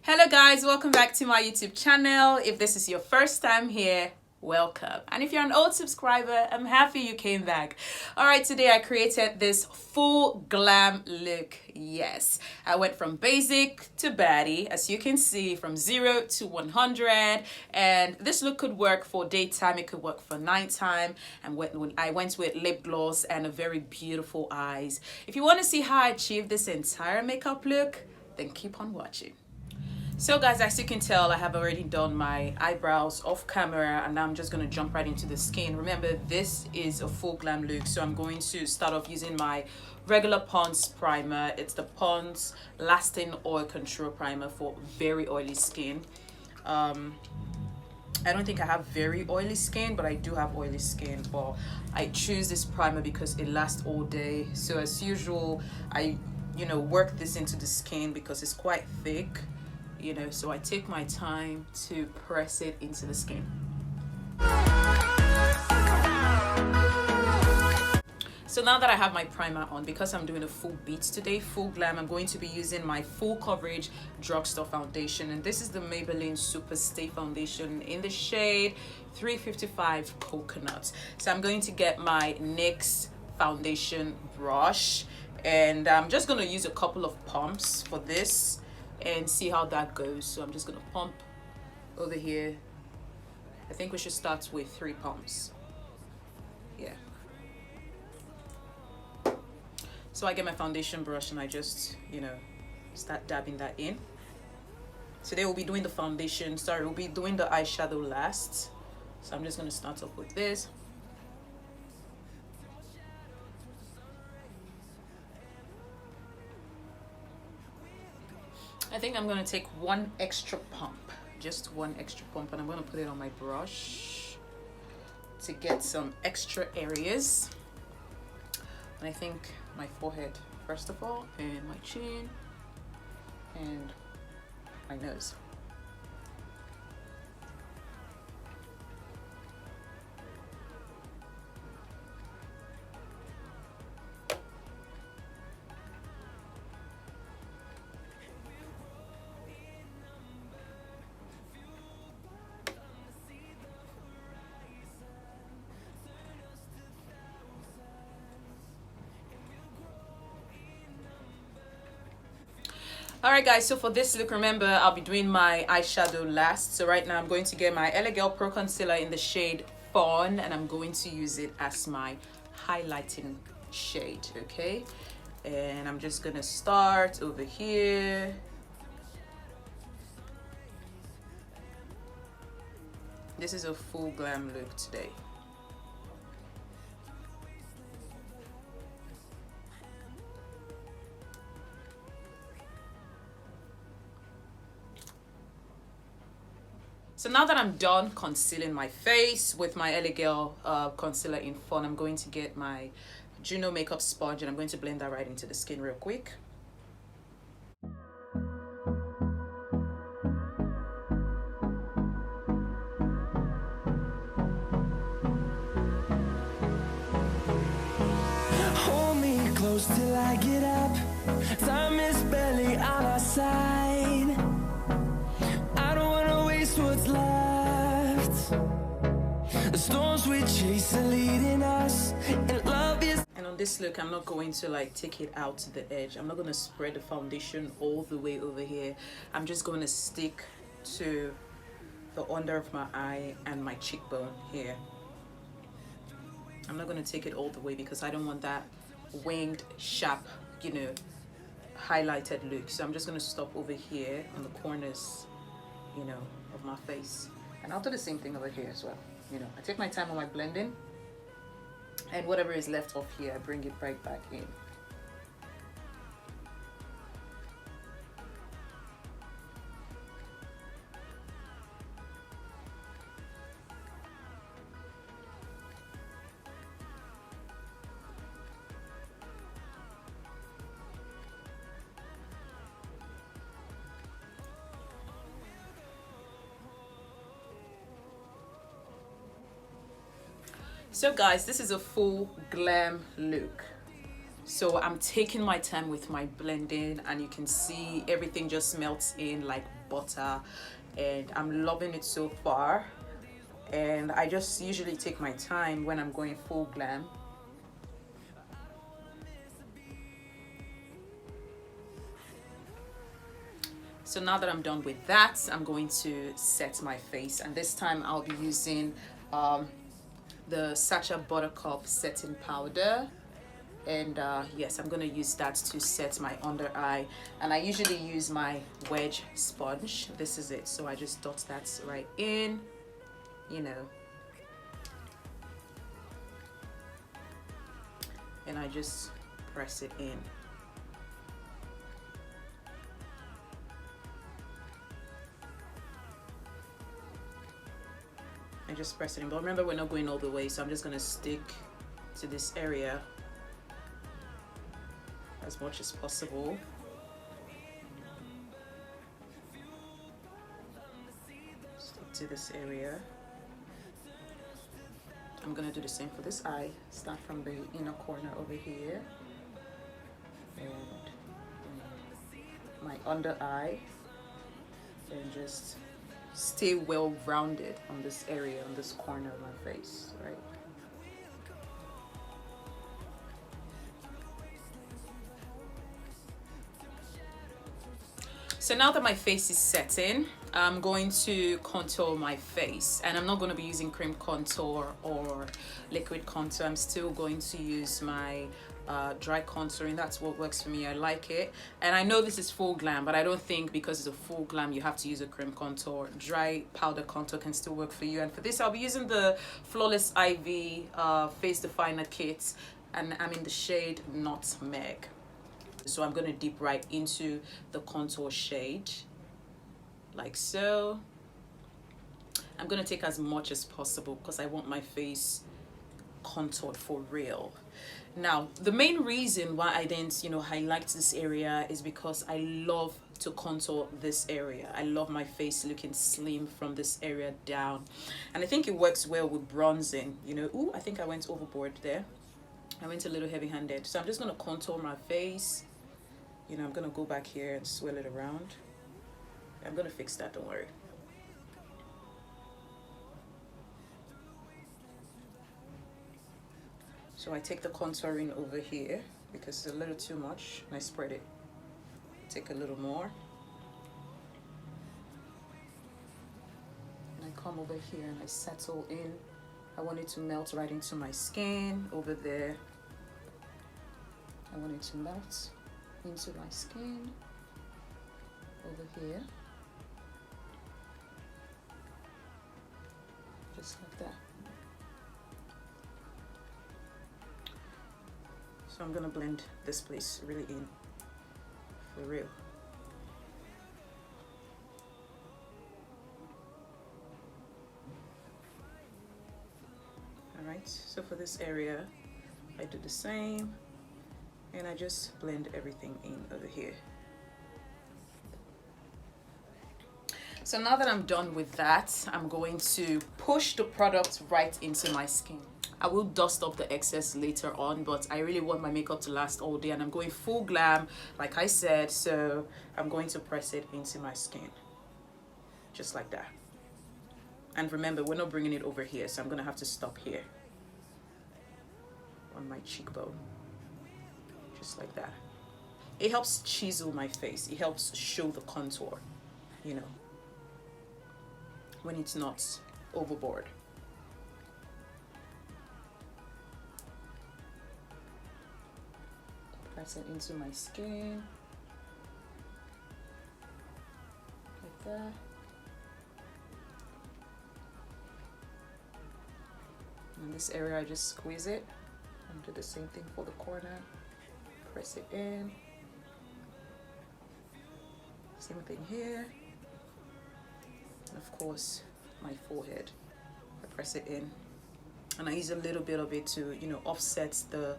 Hello guys, welcome back to my YouTube channel. If this is your first time here, welcome. And if you're an old subscriber, I'm happy you came back. All right, today I created this full glam look. Yes, I went from basic to baddie, as you can see, from 0 to 100. And this look could work for daytime, it could work for nighttime. And when I went with lip gloss and a very beautiful eyes. If you want to see how I achieved this entire makeup look, then keep on watching. So guys, as you can tell, I have already done my eyebrows off camera, and now I'm just going to jump right into the skin. Remember, this is a full glam look, so I'm going to start off using my regular Pond's primer. It's the Pond's Lasting Oil Control Primer for very oily skin. I don't think I have very oily skin, but I do have oily skin. But I choose this primer because it lasts all day. So as usual, I work this into the skin because it's quite thick. So I take my time to press it into the skin. So now that I have my primer on, because I'm doing a full beat today, full glam, I'm going to be using my full coverage drugstore foundation. And this is the Maybelline Super Stay Foundation in the shade 355 Coconut. So I'm going to get my NYX foundation brush, and I'm just going to use a couple of pumps for this and see how that goes. So I'm just gonna pump over here. I think we should start with 3 pumps. Yeah. So I get my foundation brush and I just, start dabbing that in. Today we'll be doing the foundation. We'll be doing the eyeshadow last. So I'm just gonna start off with this. I think I'm going to take one extra pump, just one extra pump, and I'm going to put it on my brush to get some extra areas. And I think my forehead first of all, and my chin, and my nose. Alright guys, so for this look, remember I'll be doing my eyeshadow last. So right now I'm going to get my LA Girl Pro Concealer in the shade Fawn, and I'm going to use it as my highlighting shade, okay? And I'm just gonna start over here. This is a full glam look today. So now that I'm done concealing my face with my LA Girl concealer in Fawn, I'm going to get my Juno makeup sponge and I'm going to blend that right into the skin real quick. Hold me close till I get up. Time is barely on our side. What's left? The storms we chase are leading us, and love is. And on this look, I'm not going to take it out to the edge. I'm not going to spread the foundation all the way over here. I'm just going to stick to the under of my eye and my cheekbone here. I'm not going to take it all the way because I don't want that winged, sharp, highlighted look. So I'm just going to stop over here on the corners, of my face, and I'll do the same thing over here as well. I take my time on my blending, and whatever is left off here, I bring it right back in. So guys, this is a full glam look. So I'm taking my time with my blending, and you can see everything just melts in like butter, and I'm loving it so far. And I just usually take my time when I'm going full glam. So now that I'm done with that, I'm going to set my face, and this time I'll be using the Sacha Buttercup setting powder. And yes, I'm gonna use that to set my under eye, and I usually use my wedge sponge. This is it, so I just dot that right in, you know, and I just press it in. I just press it in, but remember, we're not going all the way, so I'm just gonna stick to this area as much as possible. Stick to this area. I'm gonna do the same for this eye. Start from the inner corner over here, and my under eye, and just stay well rounded on this area, on this corner of my face, right? So now that my face is setting, I'm going to contour my face, and I'm not going to be using cream contour or liquid contour. I'm still going to use my dry contouring. That's what works for me. I like it, and I know this is full glam, but I don't think because it's a full glam you have to use a cream contour. Dry powder contour can still work for you. And for this, I'll be using the Flawless Ivy Face Definer Kit, and I'm in the shade Nutmeg. So I'm going to dip right into the contour shade, like so. I'm going to take as much as possible because I want my face contoured for real. Now, the main reason why I didn't, highlight this area is because I love to contour this area. I love my face looking slim from this area down. And I think it works well with bronzing, Ooh, I think I went overboard there. I went a little heavy-handed. So I'm just going to contour my face. I'm going to go back here and swirl it around. I'm going to fix that, don't worry. So I take the contouring over here because it's a little too much, and I spread it. Take a little more. And I come over here and I settle in. I want it to melt right into my skin over there. I want it to melt into my skin over here, just like that. So I'm gonna blend this place really in, for real. All right, so for this area, I do the same. And I just blend everything in over here. So now that I'm done with that, I'm going to push the product right into my skin. I will dust off the excess later on, but I really want my makeup to last all day, and I'm going full glam, like I said, so I'm going to press it into my skin. Just like that. And remember, we're not bringing it over here, so I'm gonna have to stop here on my cheekbone. Just like that. It helps chisel my face. It helps show the contour, when it's not overboard. Press it into my skin, like that. In this area, I just squeeze it and do the same thing for the corner. Press it in. Same thing here. And of course, my forehead. I press it in. And I use a little bit of it to, offset the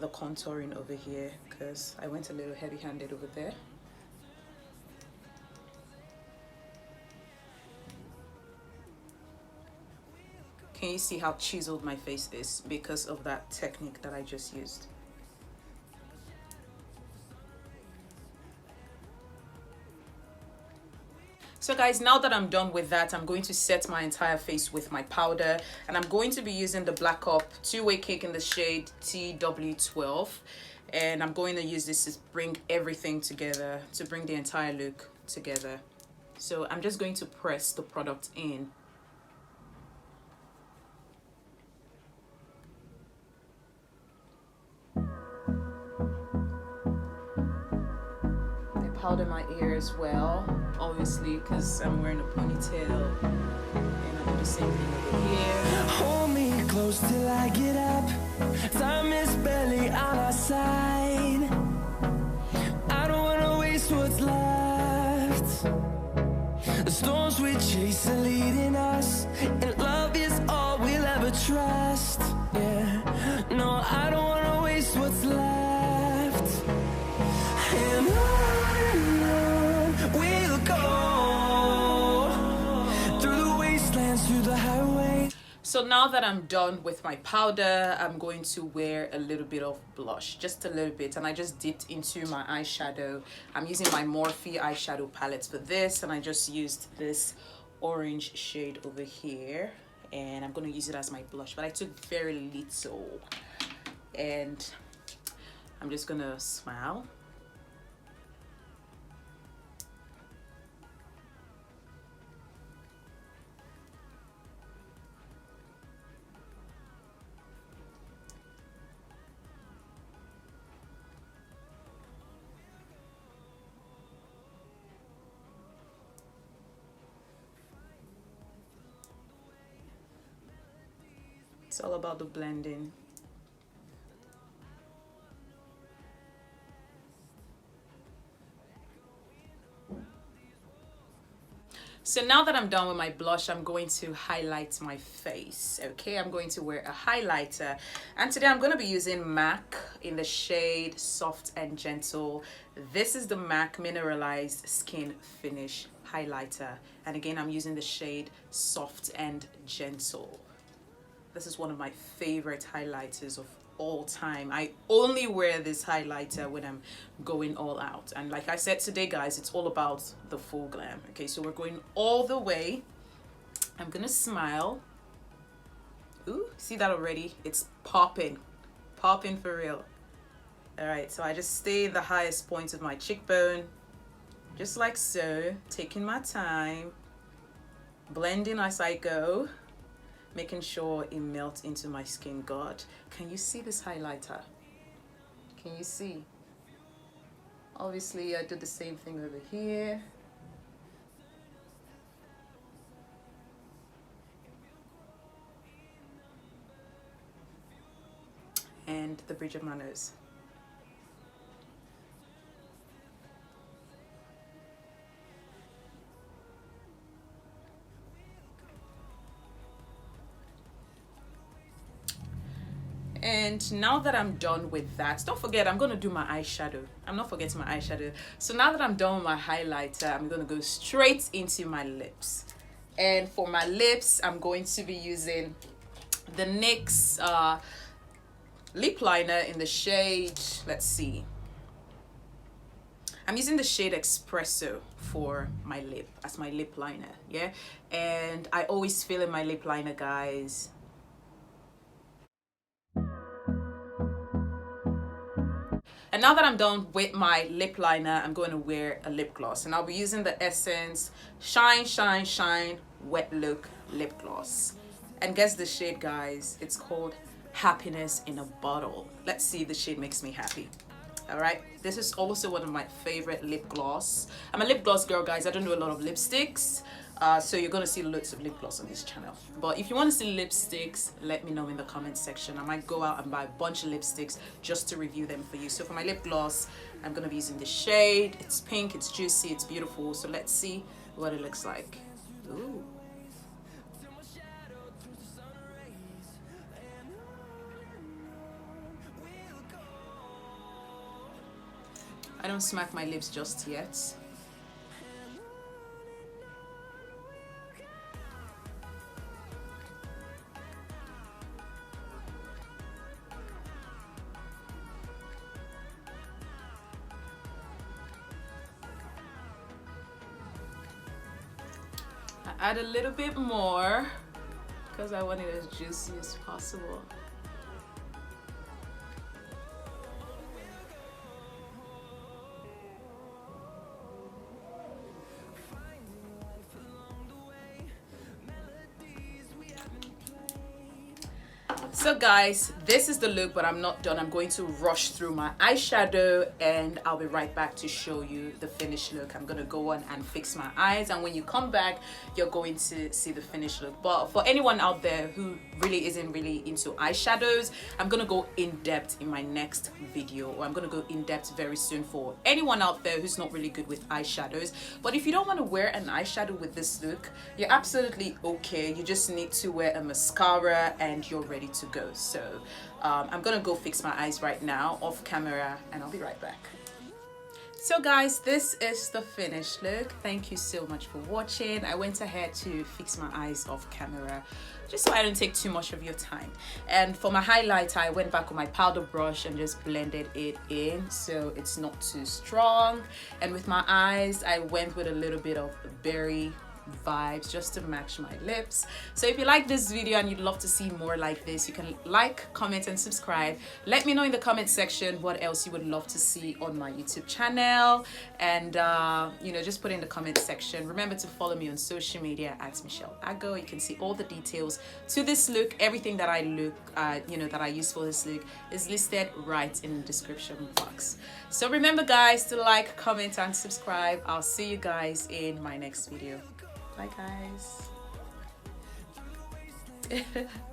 contouring over here, because I went a little heavy-handed over there. Can you see how chiseled my face is because of that technique that I just used? So guys, now that I'm done with that, I'm going to set my entire face with my powder, and I'm going to be using the Black Up two-way cake in the shade TW12, and I'm going to use this to bring everything together, to bring the entire look together. So I'm just going to press the product in. Powder my ear as well, obviously, because I'm wearing a ponytail, and I do the same thing over here. Hold me close till I get up. Time is barely on our side. I don't wanna waste what's left. The storms we chase are leading us, and love is all we'll ever trust. Yeah, no, I don't wanna waste what's left. And we'll go through the wastelands, through the highway. So now that I'm done with my powder, I'm going to wear a little bit of blush, just a little bit, and I just dipped into my eyeshadow. I'm using my Morphe eyeshadow palette for this, and I just used this orange shade over here, and I'm going to use it as my blush, but I took very little, and I'm just going to smile. It's all about the blending. So now that I'm done with my blush, I'm going to highlight my face. Okay, I'm going to wear a highlighter, and today I'm going to be using MAC in the shade Soft and Gentle. This is the MAC Mineralized Skin Finish highlighter, and again I'm using the shade Soft and Gentle. This is one of my favorite highlighters of all time. I only wear this highlighter when I'm going all out, and like I said today, guys, it's all about the full glam. Okay, so we're going all the way. I'm gonna smile. Ooh, see that already? It's popping for real. All right, so I just stay in the highest point of my cheekbone, just like so, taking my time, blending as I go, making sure it melts into my skin. God, can you see this highlighter? Can you see? Obviously, I did the same thing over here. And the bridge of my nose. And now that I'm done with that, don't forget, I'm going to do my eyeshadow. I'm not forgetting my eyeshadow. So now that I'm done with my highlighter, I'm going to go straight into my lips. And for my lips, I'm going to be using the NYX lip liner in the shade, let's see. I'm using the shade Espresso for my lip, as my lip liner, yeah? And I always fill in my lip liner, guys. And now that I'm done with my lip liner, I'm going to wear a lip gloss. And I'll be using the Essence Shine, Shine, Shine Wet Look Lip Gloss. And guess the shade, guys. It's called Happiness in a Bottle. Let's see if the shade makes me happy. All right. This is also one of my favorite lip gloss. I'm a lip gloss girl, guys. I don't do a lot of lipsticks. So you're going to see loads of lip gloss on this channel. But if you want to see lipsticks, let me know in the comment section. I might go out and buy a bunch of lipsticks just to review them for you. So for my lip gloss, I'm going to be using the shade. It's pink, it's juicy, it's beautiful. So let's see what it looks like. Ooh. I don't smack my lips just yet. add a little bit more because I want it as juicy as possible. So guys, this is the look, but I'm not done. I'm going to rush through my eyeshadow and I'll be right back to show you the finished look. I'm gonna go on and fix my eyes, and when you come back, you're going to see the finished look. But for anyone out there who really isn't really into eyeshadows, I'm gonna go in depth in my next video, or I'm gonna go in depth very soon for anyone out there who's not really good with eyeshadows. But if you don't want to wear an eyeshadow with this look, you're absolutely okay. You just need to wear a mascara and you're ready to go. So I'm gonna go fix my eyes right now off camera, and I'll be right back. So guys, this is the finished look. Thank you so much for watching. I went ahead to fix my eyes off camera just so I don't take too much of your time. And for my highlighter, I went back with my powder brush and just blended it in so it's not too strong. And with my eyes, I went with a little bit of berry vibes just to match my lips. So if you like this video and you'd love to see more like this, you can like, comment and subscribe. Let me know in the comment section what else you would love to see on my YouTube channel, and you know, just put in the comment section. Remember to follow me on social media at Michelle Ago. You can see all the details to this look. Everything that I that I use for this look is listed right in the description box. So remember guys to like, comment and subscribe. I'll see you guys in my next video. Bye guys.